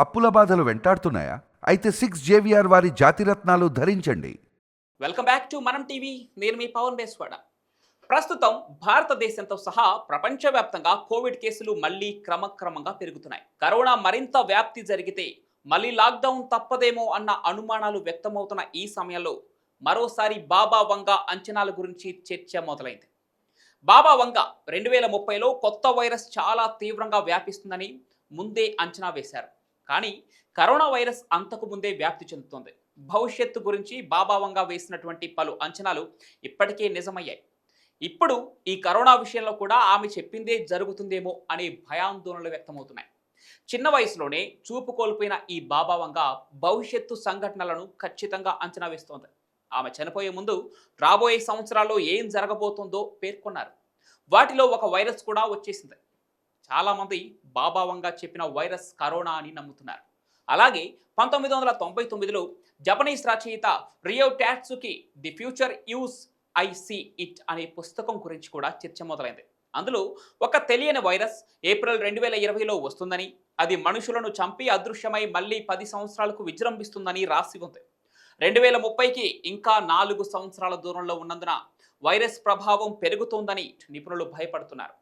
అప్పుల బాధలు వెంటాడుతున్నాయా? అయితే 6 JVR వారి జాతిరత్నాలు ధరించండి. వెల్కమ్ బ్యాక్ టు మనం టీవీ. నేను మీ పవన్ బేస్వాడ. ప్రస్తుతం భారతదేశంతో సహా ప్రపంచవ్యాప్తంగా కోవిడ్ కేసులు మళ్ళీ క్రమక్రమంగా పెరుగుతున్నాయి. కరోనా మరింత వ్యాప్తి జరిగితే మళ్ళీ లాక్డౌన్ తప్పదేమో అన్న అనుమానాలు వ్యక్తమవుతున్న ఈ సమయంలో మరోసారి బాబా వంగ అంచనాల గురించి చర్చ మొదలైంది. బాబా వంగ 2030లో కొత్త వైరస్ చాలా తీవ్రంగా వ్యాపిస్తుందని ముందే అంచనా వేశారు. కానీ కరోనా వైరస్ అంతకు ముందే వ్యాప్తి చెందుతోంది. భవిష్యత్తు గురించి బాబా వంగ వేసినటువంటి పలు అంచనాలు ఇప్పటికే నిజమయ్యాయి. ఇప్పుడు ఈ కరోనా విషయంలో కూడా ఆమె చెప్పిందే జరుగుతుందేమో అనే భయాందోళనలు వ్యక్తమవుతున్నాయి. చిన్న వయసులోనే చూపు కోల్పోయిన ఈ బాబా వంగ భవిష్యత్తు సంఘటనలను ఖచ్చితంగా అంచనా వేస్తోంది. ఆమె చనిపోయే ముందు రాబోయే సంవత్సరాల్లో ఏం జరగబోతుందో పేర్కొన్నారు. వాటిలో ఒక వైరస్ కూడా వచ్చేసింది. చాలామంది బాబా వంగ చెప్పిన వైరస్ కరోనా అని నమ్ముతున్నారు. అలాగే 1999లో జపనీస్ రచయిత Ryo Tatsuki the future uses I see it అనే పుస్తకం గురించి కూడా చర్చ మొదలైంది. అందులో ఒక తెలియని వైరస్ ఏప్రిల్ 2020లో వస్తుందని, అది మనుషులను చంపి అదృశ్యమై మళ్ళీ 10 సంవత్సరాలకు విజృంభిస్తుందని రాసి ఉంది. 2030కి ఇంకా 4 సంవత్సరాల దూరంలో ఉన్నందున వైరస్ ప్రభావం పెరుగుతోందని నిపుణులు భయపడుతున్నారు.